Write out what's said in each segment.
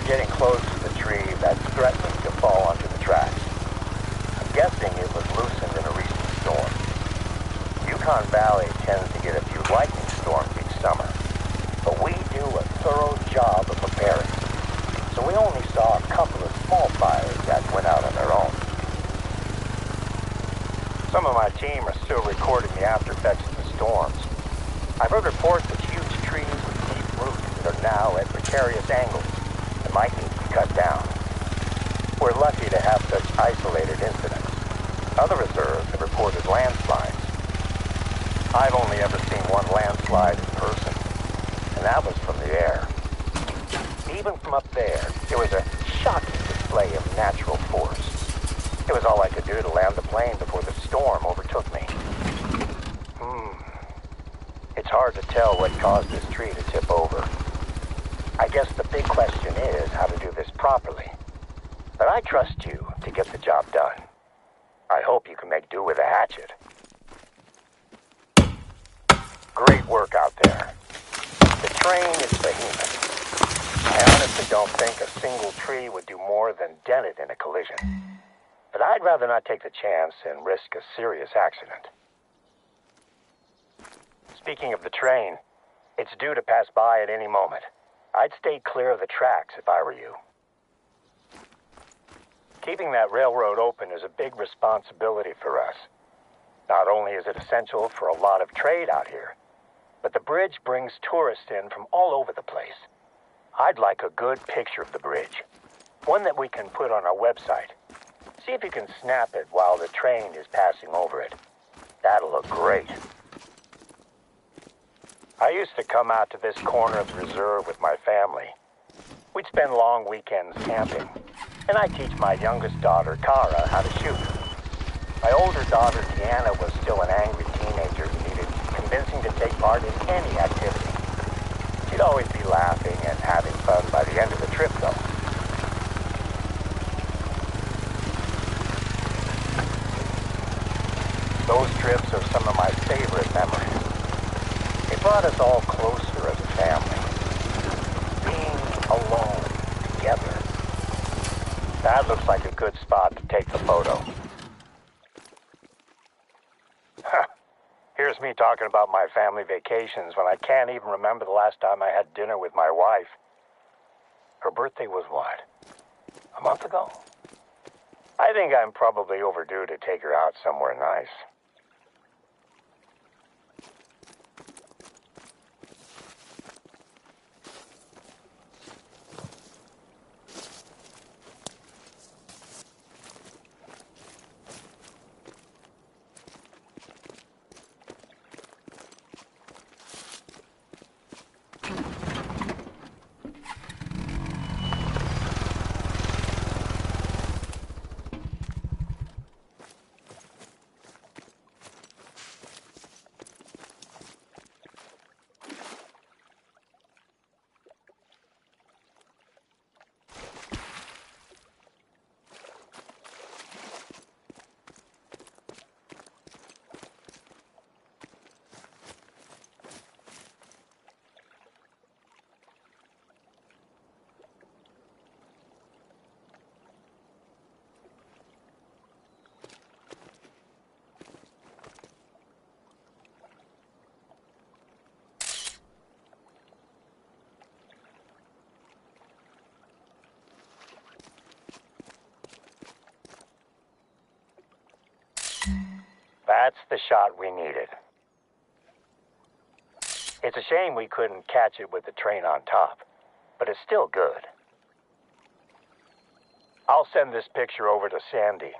getting close to the tree that's threatening to fall onto the tracks. I'm guessing it was loosened in a recent storm. Yukon Valley tends to get a few lightning storms each summer, but we do a thorough job of preparing, so we only saw a couple of small fires that went out on their own. Some of my team are still recording the after effects of the storms. I've heard reports of huge trees with deep roots that are now at precarious angles and might need to be cut down. We're lucky to have such isolated incidents. Other reserves have reported landslides. I've only ever seen one landslide in person, and that was from the air. Even from up there, it was a shocking display of natural force. It was all I could do to land the plane before the storm overtook me. It's hard to tell what caused this tree to tip over. I guess the big question is how to do this properly. But I trust you to get the job done. I hope you can make do with a hatchet. Great work out there. The train is behemoth. I honestly don't think a single tree would do more than dent it in a collision. But I'd rather not take the chance and risk a serious accident. Speaking of the train, it's due to pass by at any moment. I'd stay clear of the tracks if I were you. Keeping that railroad open is a big responsibility for us. Not only is it essential for a lot of trade out here, but the bridge brings tourists in from all over the place. I'd like a good picture of the bridge, one that we can put on our website. See if you can snap it while the train is passing over it. That'll look great. I used to come out to this corner of the reserve with my family. We'd spend long weekends camping, and I'd teach my youngest daughter, Kara, how to shoot. My older daughter, Deanna, was still an angry teenager who needed convincing to take part in any activity. She'd always be laughing and having fun by the end of the trip, though. Those trips are some of my favorite memories. They brought us all closer as a family. Being alone together. That looks like a good spot to take the photo. Here's me talking about my family vacations when I can't even remember the last time I had dinner with my wife. Her birthday was what? A month ago? I think I'm probably overdue to take her out somewhere nice. That's the shot we needed. It's a shame we couldn't catch it with the train on top, but it's still good. I'll send this picture over to Sandy.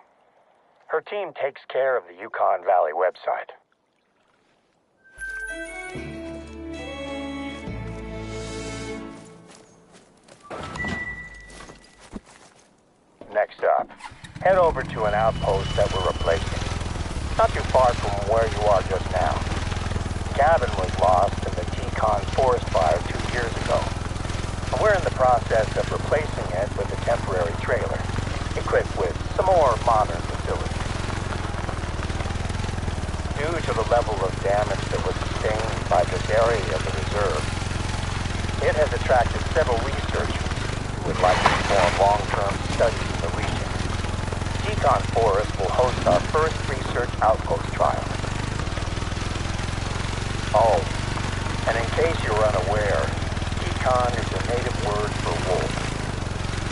Her team takes care of the Yukon Valley website. Next up, head over to an outpost that we're replacing. Not too far from where you are just now. The cabin was lost in the Yukon forest fire 2 years ago. And we're in the process of replacing it with a temporary trailer, equipped with some more modern facilities. Due to the level of damage that was sustained by this area of the reserve, it has attracted several researchers who would like to perform long-term studies in the region. Yukon Forest will host our first research outpost trial. Oh, and in case you were unaware, Yukon is a native word for wolf.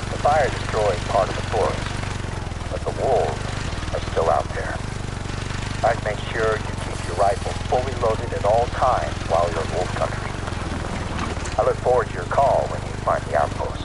The fire destroyed part of the forest, but the wolves are still out there. I'd make sure you keep your rifle fully loaded at all times while you're in wolf country. I look forward to your call when you find the outpost.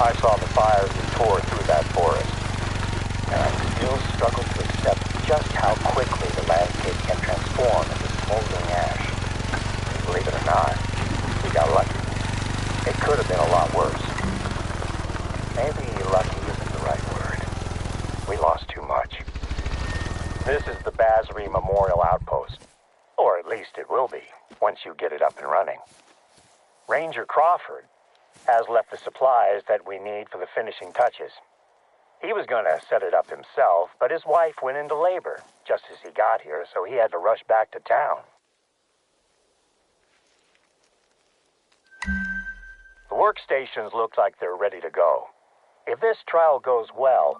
I saw the fires that tore through that forest, and I still struggle to accept just how quickly the landscape can transform into smoldering ash. Believe it or not, we got lucky. It could have been a lot worse. Maybe lucky isn't the right word. We lost too much. This is the Basri Memorial Outpost, or at least it will be, once you get it up and running. Ranger Crawford has left the supplies that we need for the finishing touches. He was going to set it up himself, but his wife went into labor just as he got here, so he had to rush back to town. The workstations look like they're ready to go. If this trial goes well,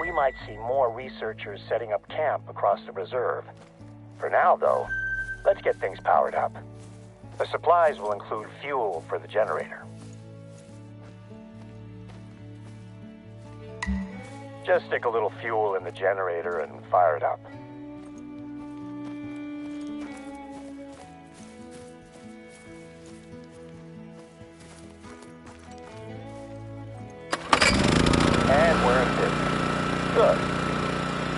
we might see more researchers setting up camp across the reserve. For now, though, let's get things powered up. The supplies will include fuel for the generator. Just stick a little fuel in the generator and fire it up. And we're in business. Good.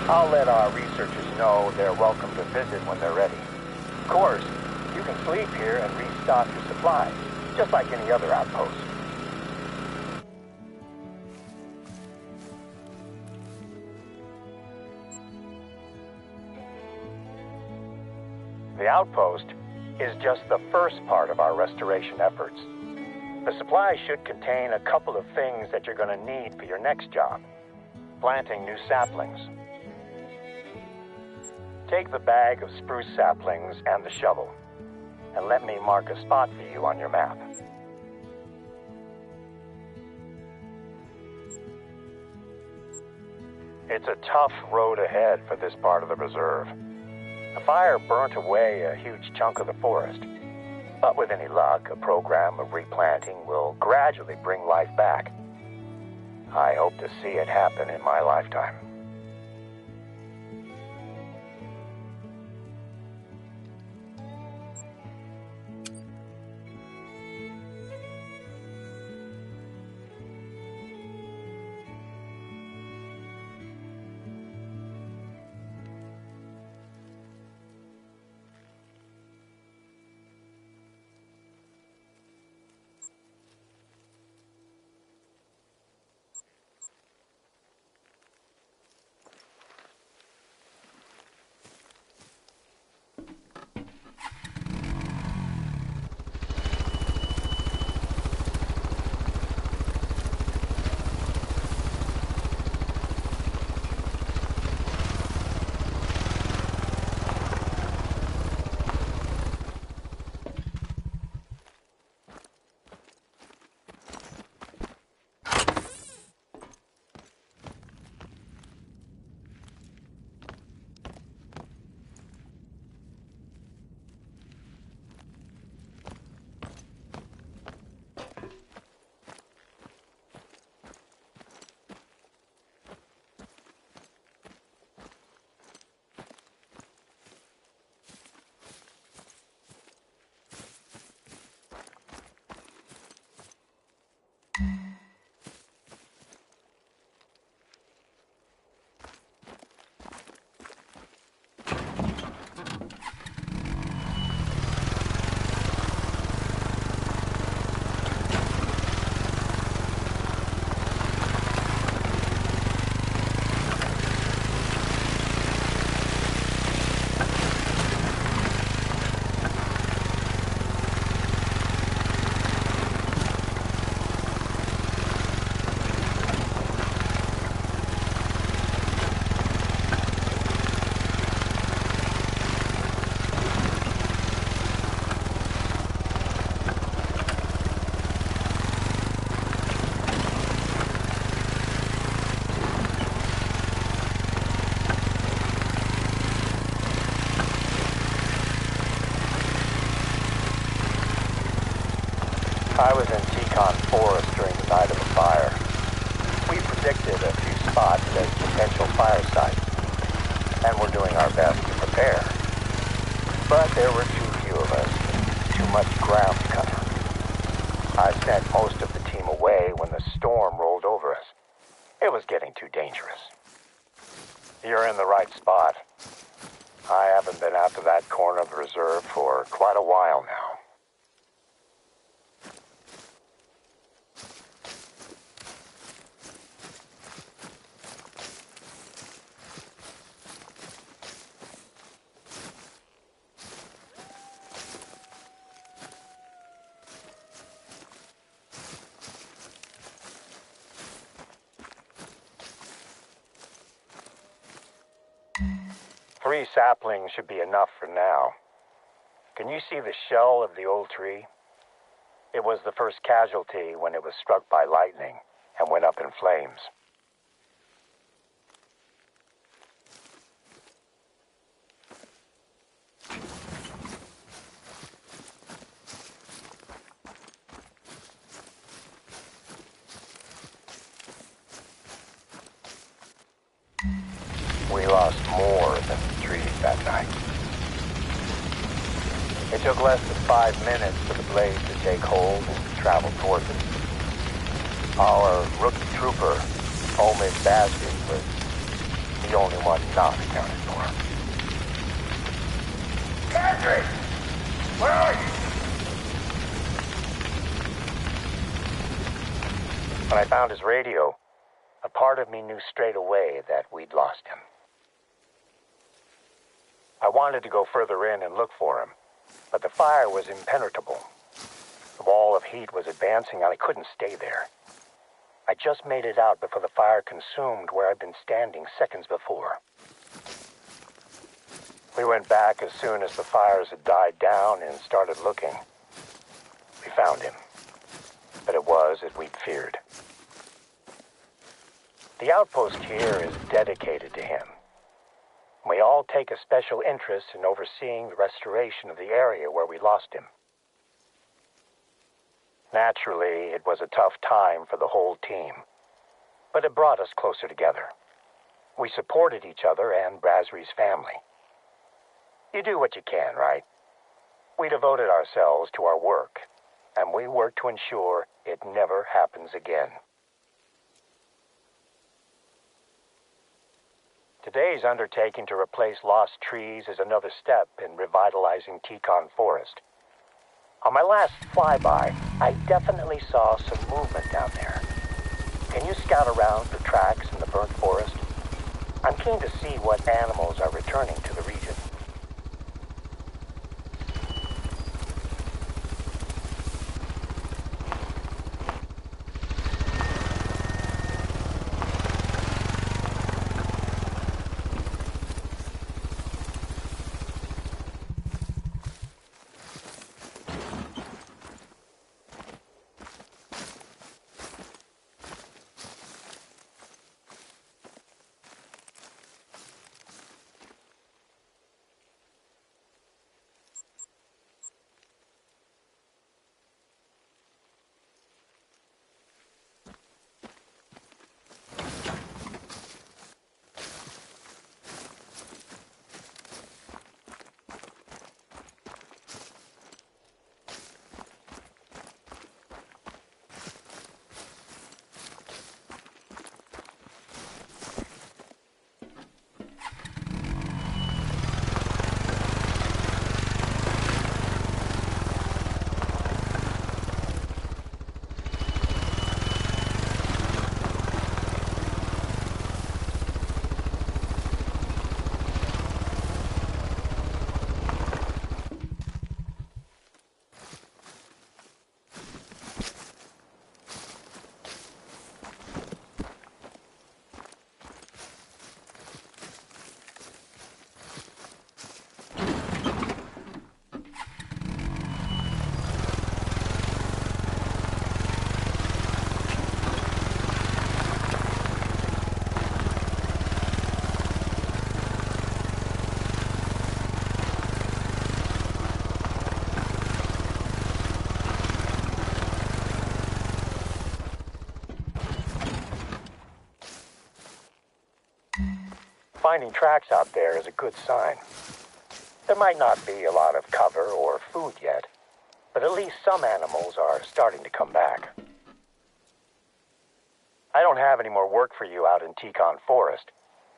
I'll let our researchers know they're welcome to visit when they're ready. Of course, you can sleep here and restock your supplies, just like any other outpost. The outpost is just the first part of our restoration efforts. The supplies should contain a couple of things that you're going to need for your next job. Planting new saplings. Take the bag of spruce saplings and the shovel, and let me mark a spot for you on your map. It's a tough road ahead for this part of the reserve. The fire burnt away a huge chunk of the forest. But with any luck, a program of replanting will gradually bring life back. I hope to see it happen in my lifetime. I was in Teton Forest during the night of the fire. We predicted a few spots as potential fire sites, and we're doing our best to prepare. But there were too few of us, and too much ground to cover. I sent most of the team away when the storm rolled over us. It was getting too dangerous. You're in the right spot. I haven't been out to that corner of the reserve for quite a while now. 3 saplings should be enough for now. Can you see the shell of the old tree? It was the first casualty when it was struck by lightning and went up in flames. We lost more than the trees that night. It took less than 5 minutes for the blaze to take hold and travel towards us. Our rookie trooper, Omid Baskin, was the only one not accounted for. Patrick! Where are you? When I found his radio, a part of me knew straight away that we'd lost him. I wanted to go further in and look for him, but the fire was impenetrable. The wall of heat was advancing, and I couldn't stay there. I just made it out before the fire consumed where I'd been standing seconds before. We went back as soon as the fires had died down and started looking. We found him, but it was as we'd feared. The outpost here is dedicated to him. We all take a special interest in overseeing the restoration of the area where we lost him. Naturally, it was a tough time for the whole team, but it brought us closer together. We supported each other and Brassery's family. You do what you can, right? We devoted ourselves to our work, and we work to ensure it never happens again. Today's undertaking to replace lost trees is another step in revitalizing Teton Forest. On my last flyby, I definitely saw some movement down there. Can you scout around for tracks in the burnt forest? I'm keen to see what animals are returning to the region. Finding tracks out there is a good sign. There might not be a lot of cover or food yet, but at least some animals are starting to come back. I don't have any more work for you out in Teton Forest,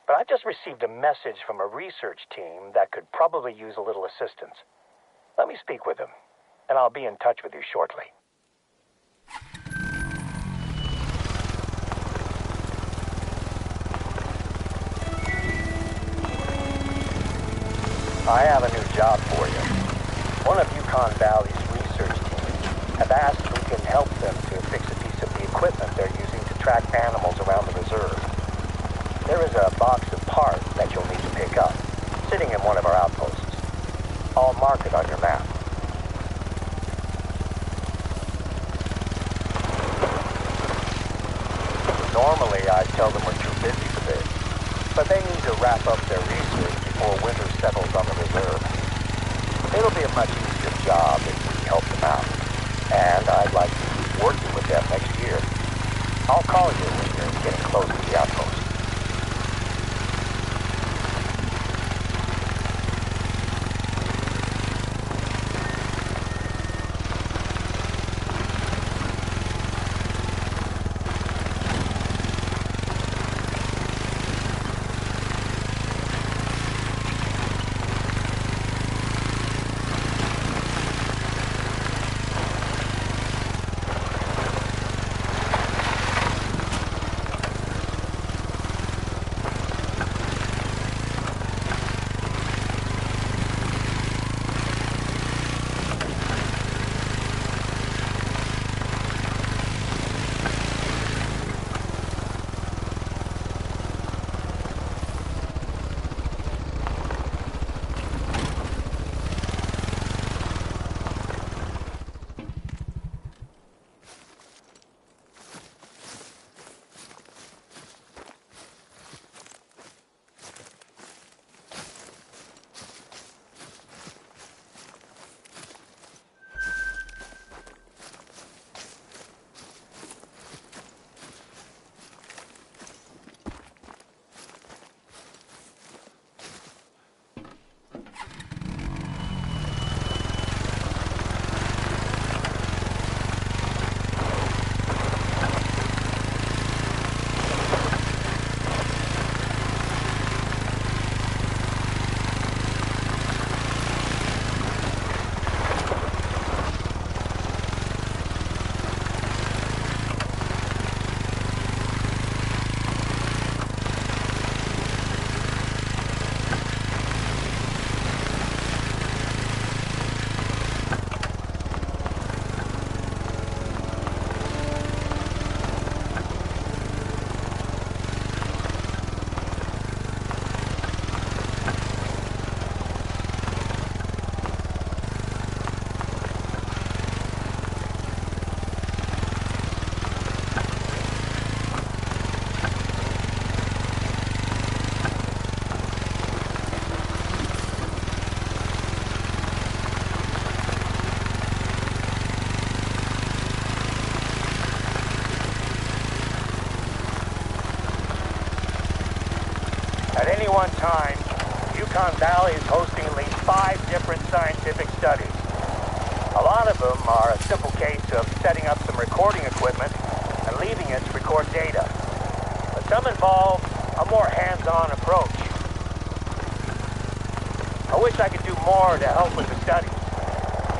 but I've just received a message from a research team that could probably use a little assistance. Let me speak with them, and I'll be in touch with you shortly. I have a new job for you. One of Yukon Valley's research teams have asked if we can help them to fix a piece of the equipment they're using to track animals around the reserve. There is a box of parts that you'll need to pick up, sitting in one of our outposts. I'll mark it on your map. Normally, I'd tell them we're too busy for this, but they need to wrap up their research before winter settles on the reserve. It'll be a much easier job if we help them out, and I'd like to keep working with them next year. I'll call you when you're getting close to the outpost. At any one time, Yukon Valley is hosting at least 5 different scientific studies. A lot of them are a simple case of setting up some recording equipment and leaving it to record data. But some involve a more hands-on approach. I wish I could do more to help with the studies.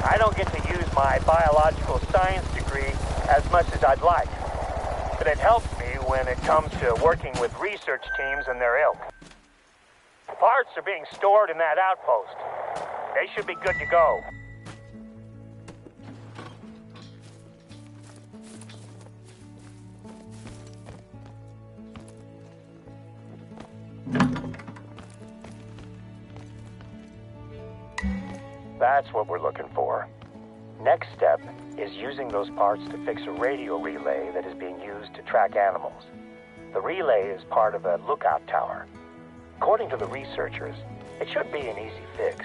I don't get to use my biological science degree as much as I'd like, but it helps me when it comes to working with research teams and their ilk. Parts are being stored in that outpost. They should be good to go. That's what we're looking for. Next step is using those parts to fix a radio relay that is being used to track animals. The relay is part of a lookout tower. According to the researchers, it should be an easy fix.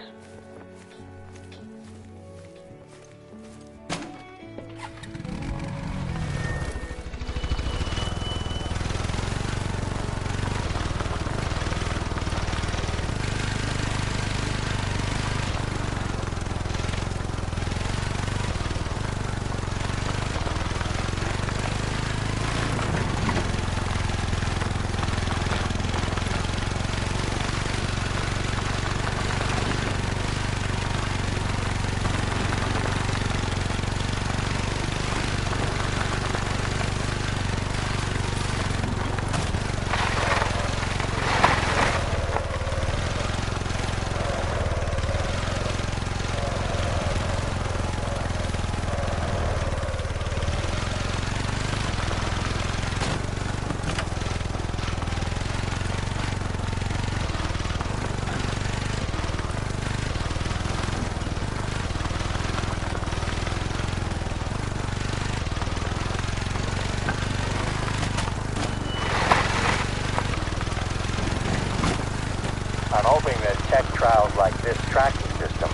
I'm hoping that tech trials like this tracking system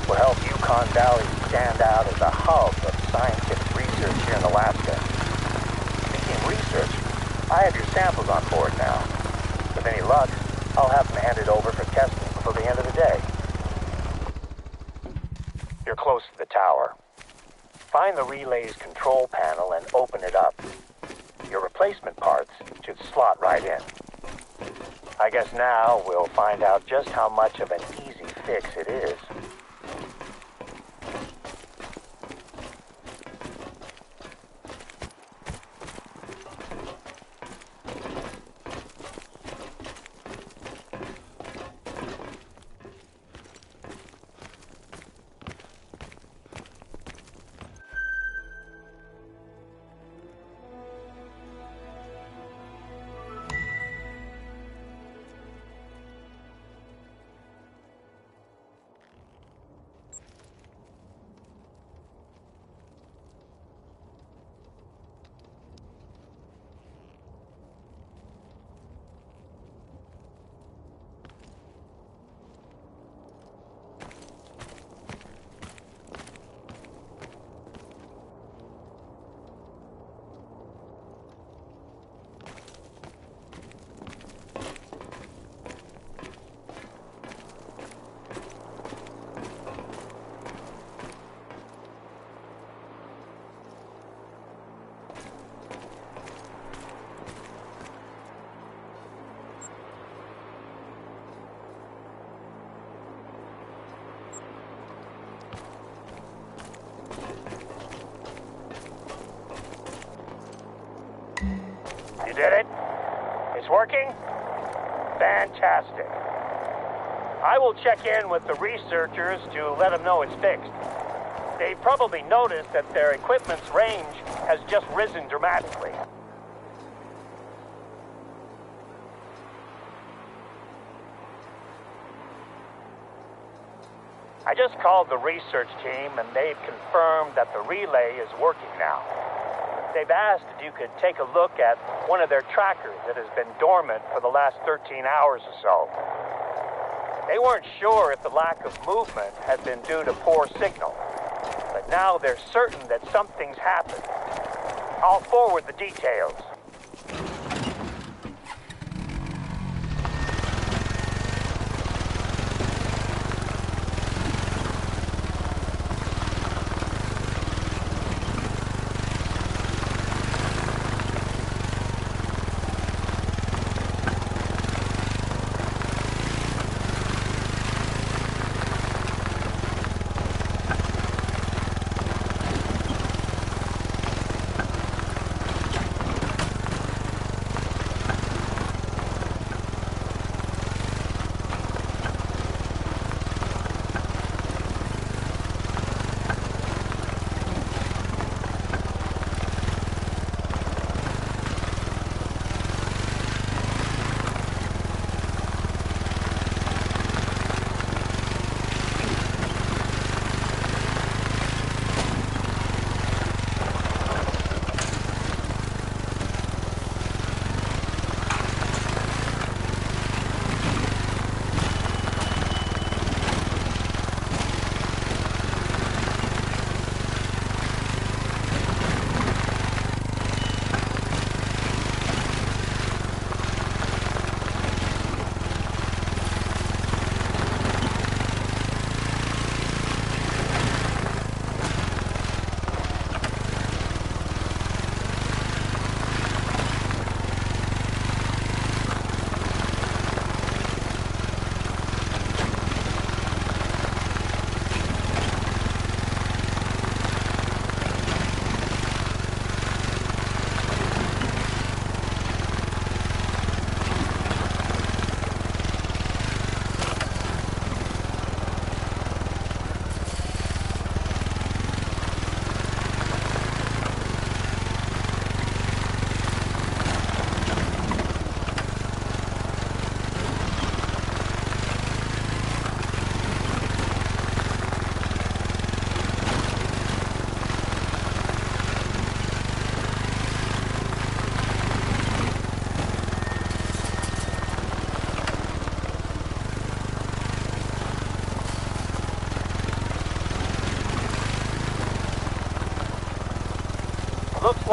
will help Yukon Valley stand out as a hub of scientific research here in Alaska. Speaking of research, I have your samples on board now. With any luck, I'll have them handed over for testing before the end of the day. You're close to the tower. Find the relay's control panel and open it up. Your replacement parts should slot right in. I guess now we'll find out just how much of an easy fix it is. You did it? It's working? Fantastic. I will check in with the researchers to let them know it's fixed. They've probably noticed that their equipment's range has just risen dramatically. I just called the research team and they've confirmed that the relay is working now. They've asked if you could take a look at one of their trackers that has been dormant for the last 13 hours or so. They weren't sure if the lack of movement had been due to poor signal, but now they're certain that something's happened. I'll forward the details.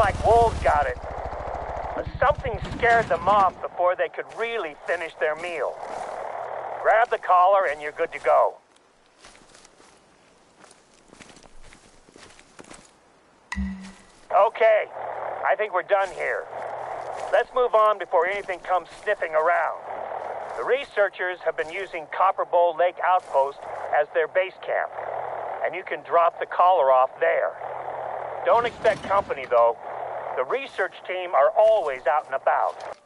like wolves got it. But something scared them off before they could really finish their meal. Grab the collar and you're good to go. Okay, I think we're done here. Let's move on before anything comes sniffing around. The researchers have been using Copper Bowl Lake Outpost as their base camp, and you can drop the collar off there. Don't expect company, though. The research team are always out and about.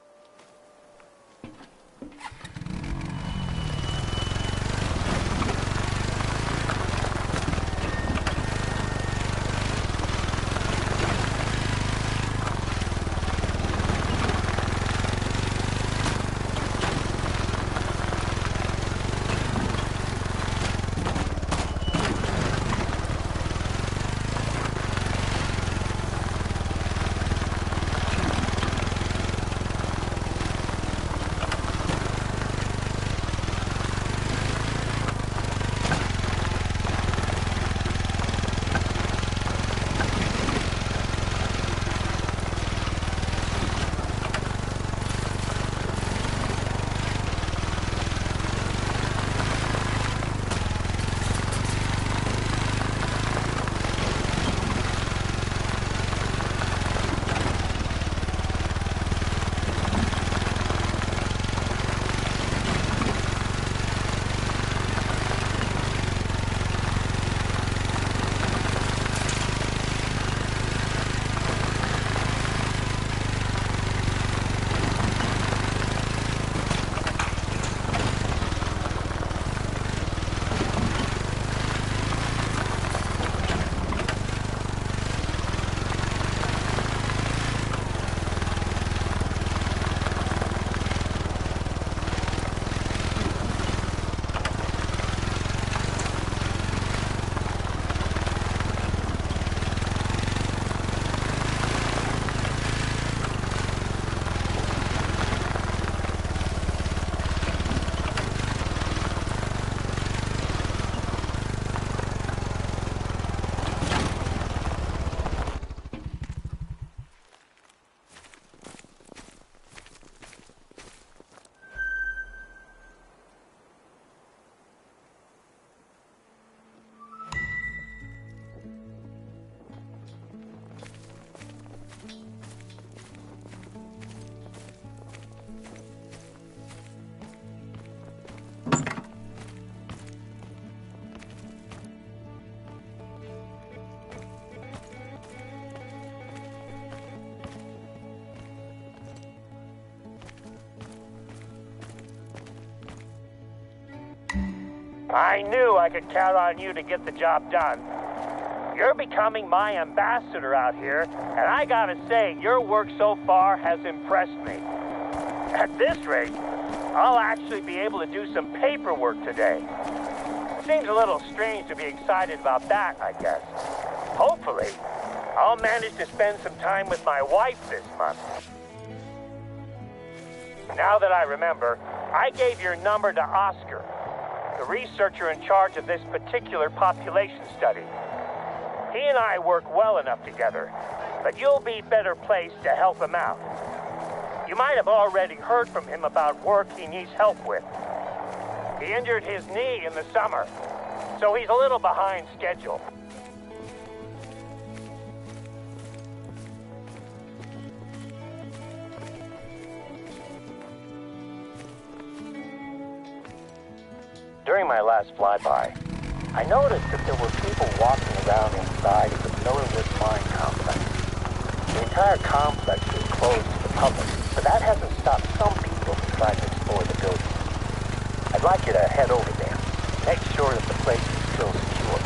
I knew I could count on you to get the job done. You're becoming my ambassador out here, and I gotta say, your work so far has impressed me. At this rate, I'll actually be able to do some paperwork today. Seems a little strange to be excited about that, I guess. Hopefully, I'll manage to spend some time with my wife this month. Now that I remember, I gave your number to Oscar, the researcher in charge of this particular population study. He and I work well enough together, but you'll be better placed to help him out. You might have already heard from him about work he needs help with. He injured his knee in the summer, so he's a little behind schedule. During my last flyby, I noticed that there were people walking around inside of the Millerwood mine complex. The entire complex is closed to the public, but that hasn't stopped some people from trying to explore the building. I'd like you to head over there, make sure that the place is still secure.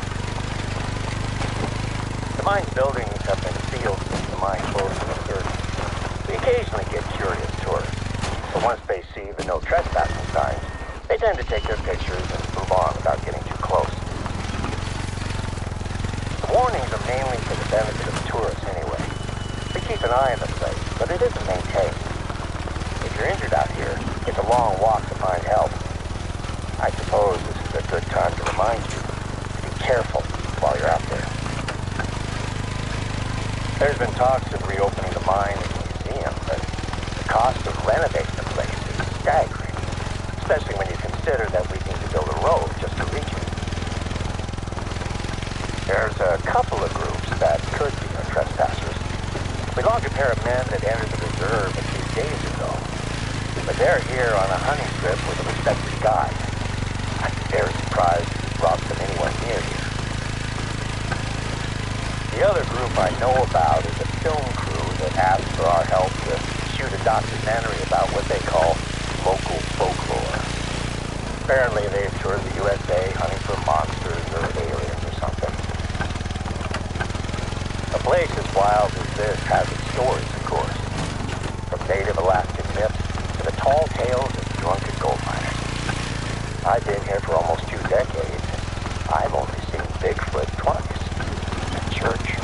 The mine's buildings have been sealed since the mine closed in the 30s. We occasionally get curious tourists, but once they see the no trespassing signs, they tend to take their pictures and move on without getting too close. The warnings are mainly for the benefit of tourists anyway. We keep an eye on the place, but it isn't maintained. If you're injured out here, it's a long walk to find help. I suppose this is a good time to remind you to be careful while you're out there. There's been talks of reopening the mine as a museum, but the cost of renovating the place is staggering, especially when you consider that we need to build a road just to reach it. There's a couple of groups that could be our trespassers. We logged a pair of men that entered the reserve a few days ago, but they're here on a hunting trip with a respected guide. I'd be very surprised if we brought them anywhere near here. The other group I know about is a film crew that asked for our help to shoot a documentary about what they call local folklore. Apparently they've toured the USA hunting for monsters or aliens or something. A place as wild as this has its stories, of course. From native Alaskan myths to the tall tales of drunken gold miners. I've been here for almost 2 decades. I've only seen Bigfoot twice. At church.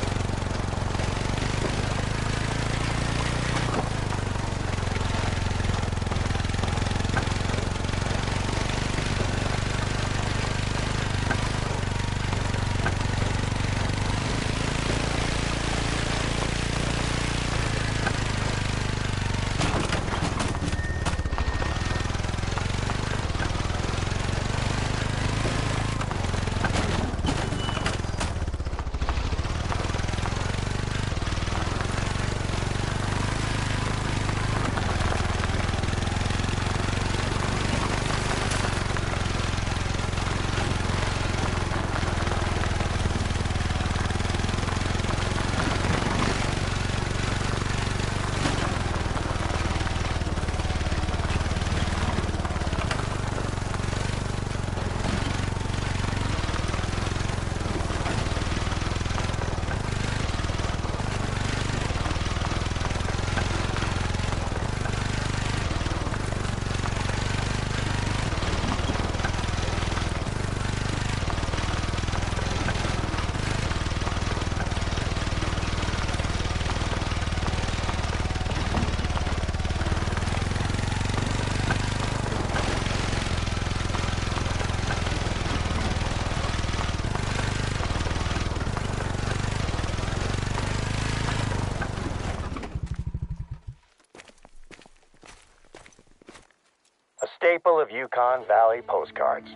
Staple of Yukon Valley postcards.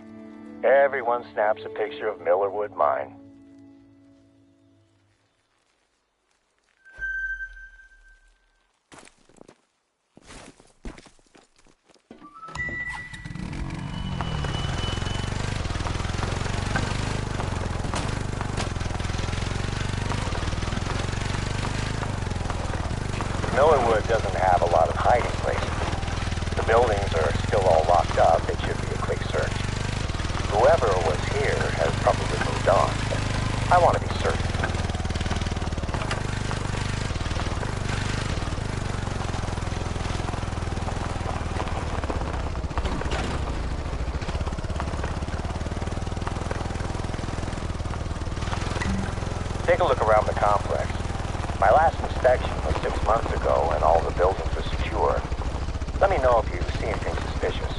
Everyone snaps a picture of Millerwood Mine. Millerwood doesn't have a lot of hiding places. The buildings are still all locked up. It should be a quick search. Whoever was here has probably moved on, but I want to be certain. Take a look around the complex. My last inspection was 6 months ago and all the buildings were secure. Let me know if you see anything suspicious.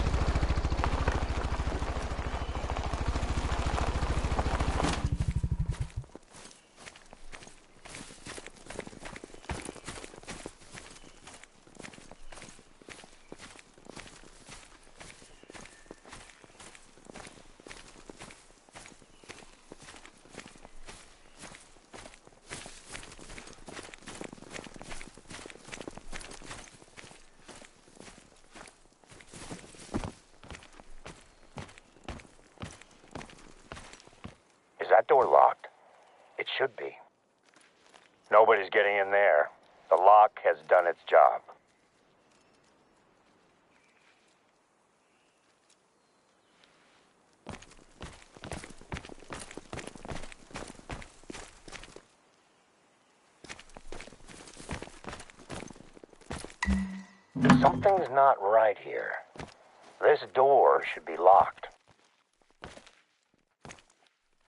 Is that door locked? It should be. Nobody's getting in there. The lock has done its job. Something's not right here. This door should be locked.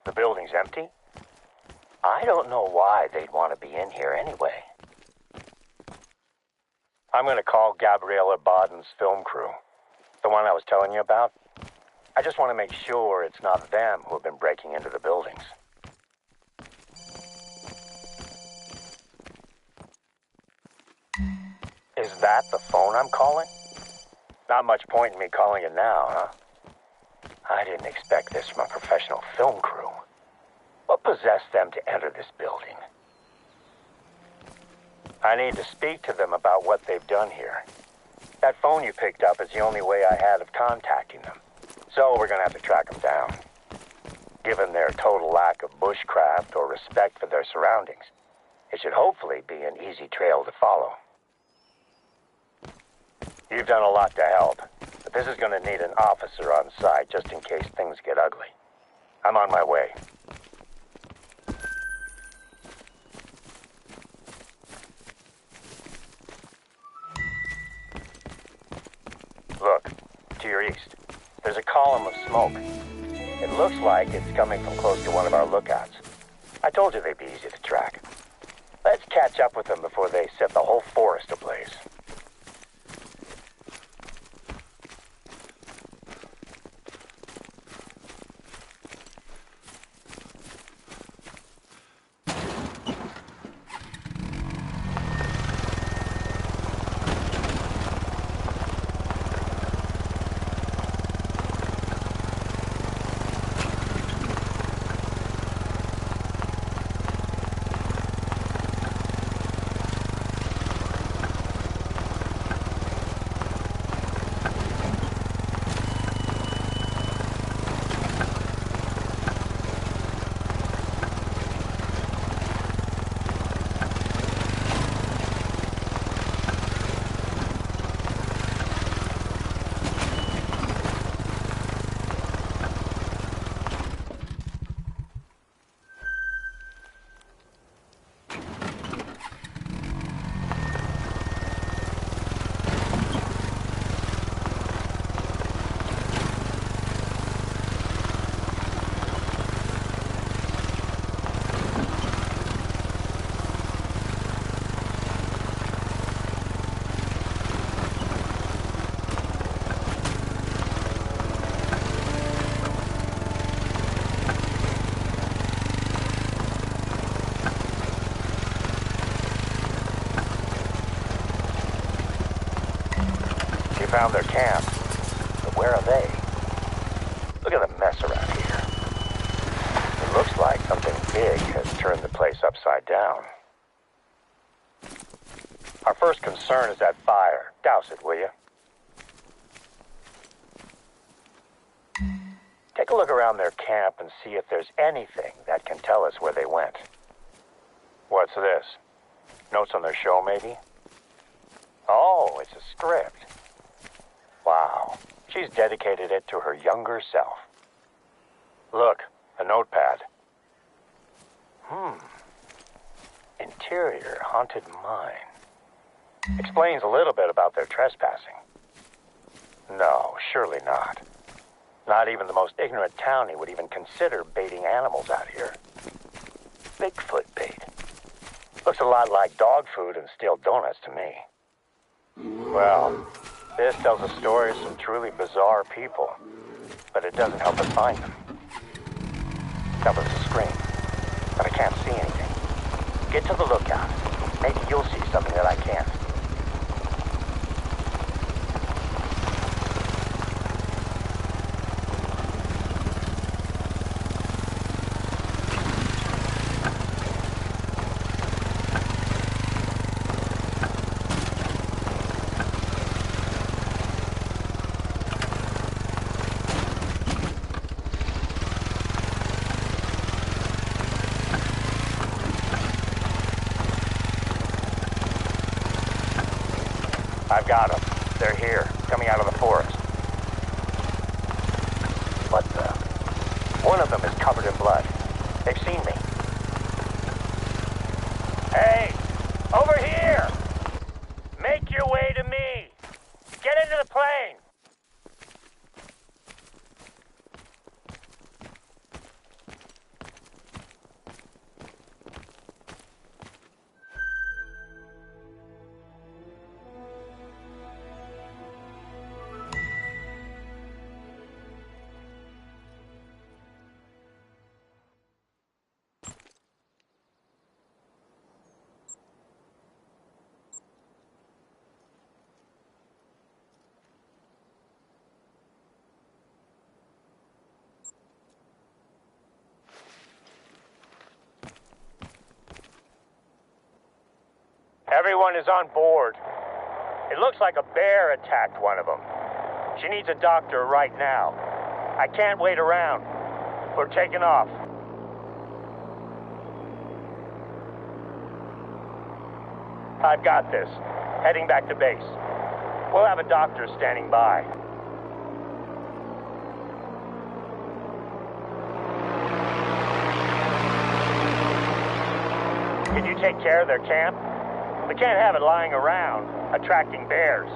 The building's empty? I don't know why they'd want to be in here anyway. I'm going to call Gabriella Baden's film crew. The one I was telling you about. I just want to make sure it's not them who have been breaking into the buildings. that the phone I'm calling? Not much point in me calling it now, huh? I didn't expect this from a professional film crew. What possessed them to enter this building? I need to speak to them about what they've done here. That phone you picked up is the only way I had of contacting them. So we're gonna have to track them down. Given their total lack of bushcraft or respect for their surroundings, it should hopefully be an easy trail to follow. You've done a lot to help, but this is gonna need an officer on site just in case things get ugly. I'm on my way. Look, to your east, there's a column of smoke. It looks like it's coming from close to one of our lookouts. I told you they'd be easy to track. Let's catch up with them before they set the whole forest ablaze. Found their camp, but where are they? Look at the mess around here. It looks like something big has turned the place upside down. Our first concern is that fire. Douse it, will you? Take a look around their camp and see if there's anything that can tell us where they went. What's this? Notes on their show, maybe? Oh, it's a script. Wow, she's dedicated it to her younger self. Look, a notepad. Interior haunted mine. Explains a little bit about their trespassing. No, surely not. Not even the most ignorant townie would even consider baiting animals out here. Bigfoot bait. Looks a lot like dog food and stale donuts to me. Well, this tells a story of some truly bizarre people, but it doesn't help us find them. That was a scream, but I can't see anything. Get to the lookout. Maybe you'll see something that I can't. I've got them. They're here, coming out of the forest. What the? One of them is covered in blood. They've seen me. Hey! Over here! Make your way to me! Get into the plane! Everyone is on board. It looks like a bear attacked one of them. She needs a doctor right now. I can't wait around. We're taking off. I've got this. Heading back to base. We'll have a doctor standing by. Can you take care of their camp? We can't have it lying around, attracting bears.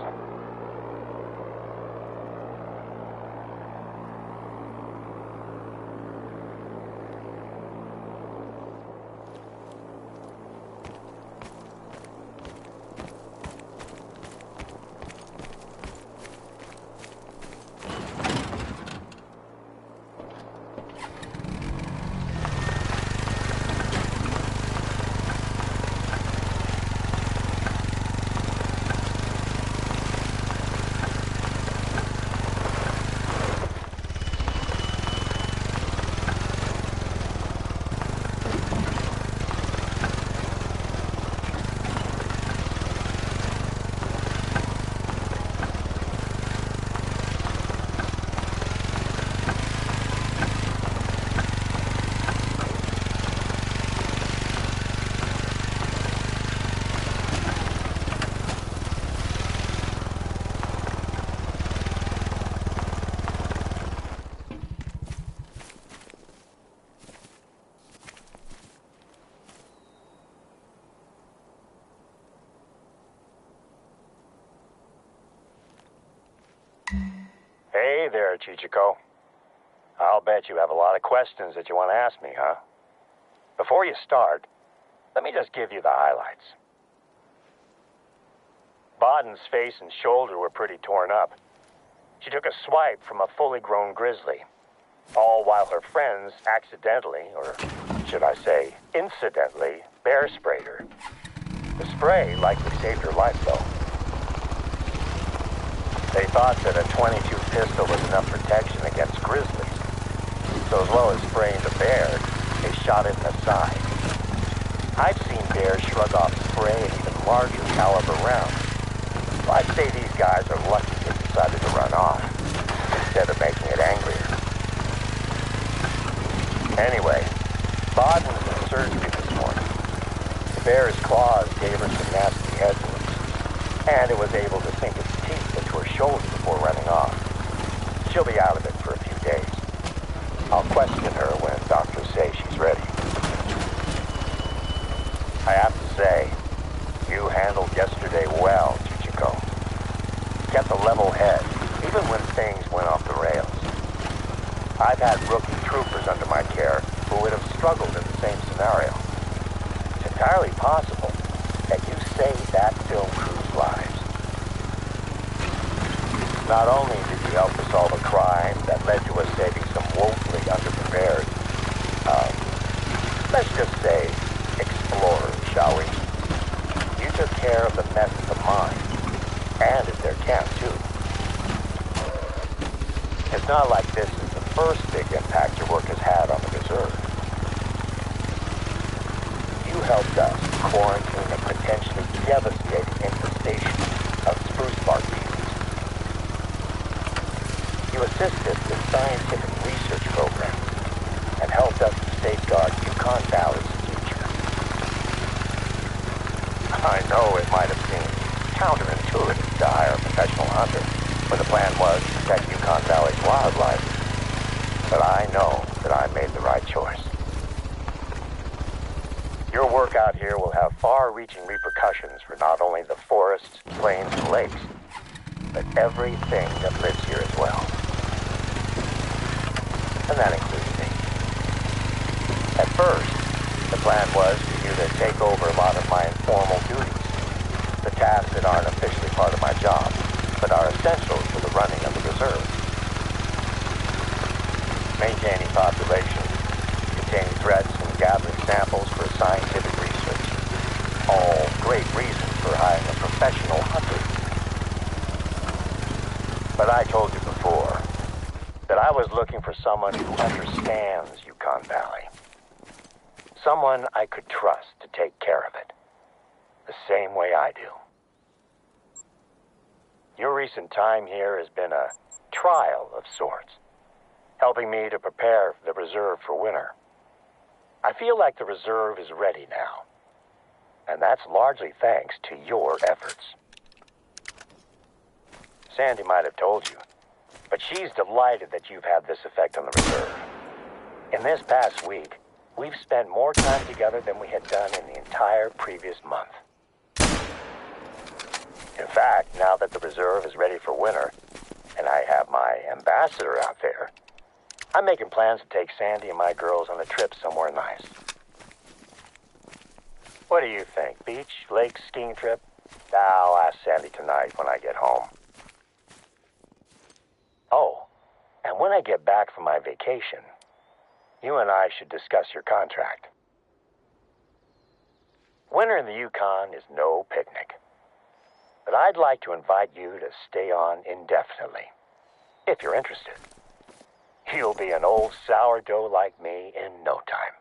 Hey there, Chichiko. I'll bet you have a lot of questions that you want to ask me, huh? Before you start, let me just give you the highlights. Baden's face and shoulder were pretty torn up. She took a swipe from a fully grown grizzly, all while her friends accidentally, or should I say, incidentally, bear sprayed her. The spray likely saved her life, though. They thought that a .22 pistol was enough protection against grizzlies. So as well as spraying the bear, they shot it in the side. I've seen bears shrug off spray and even larger caliber rounds. So I'd say these guys are lucky they decided to run off, instead of making it angrier. Anyway, Baden was in surgery this morning. The bear's claws gave her some nasty head wounds, and it was able to sink its teeth into her shoulder before running off. She'll be out of it for a few days. I'll question her when doctors say she's ready. I have to say, you handled yesterday well, Chichiko. Kept a level head, even when things went off the rails. I've had rookie troopers under my care who would have struggled in the same scenario. It's entirely possible that you saved that film crew's lives. Not only did you help to solve a crime that led to us saving some woefully underprepared, let's just say, explorers, shall we? You took care of the mess at the mine, and at their camp, too. It's not like this is the first big impact your work has had on the reserve. You helped us quarantine a potentially devastating infestation of spruce bark beetles. You assisted with scientific research programs and helped us to safeguard Yukon Valley's future. I know it might have seemed counterintuitive to hire a professional hunter when the plan was to protect Yukon Valley's wildlife, but I know that I made the right choice. Your work out here will have far-reaching repercussions for not only the forests, plains, and lakes, but everything that lives here as well. And that includes me. At first, the plan was for you to take over a lot of my informal duties, the tasks that aren't officially part of my job, but are essential to the running of the reserve. Maintaining population, containing threats, and gathering samples for scientific research. All great reasons for hiring a professional hunter. But I told you before that I was looking for someone who understands Yukon Valley. Someone I could trust to take care of it. the same way I do. Your recent time here has been a trial of sorts, helping me to prepare the reserve for winter. I feel like the reserve is ready now, and that's largely thanks to your efforts. Sandy might have told you, but she's delighted that you've had this effect on the reserve. In this past week, we've spent more time together than we had done in the entire previous month. In fact, now that the reserve is ready for winter, and I have my ambassador out there, I'm making plans to take Sandy and my girls on a trip somewhere nice. What do you think? Beach, lake, skiing trip? I'll ask Sandy tonight when I get home. Oh, and when I get back from my vacation, you and I should discuss your contract. Winter in the Yukon is no picnic, but I'd like to invite you to stay on indefinitely, if you're interested. You'll be an old sourdough like me in no time.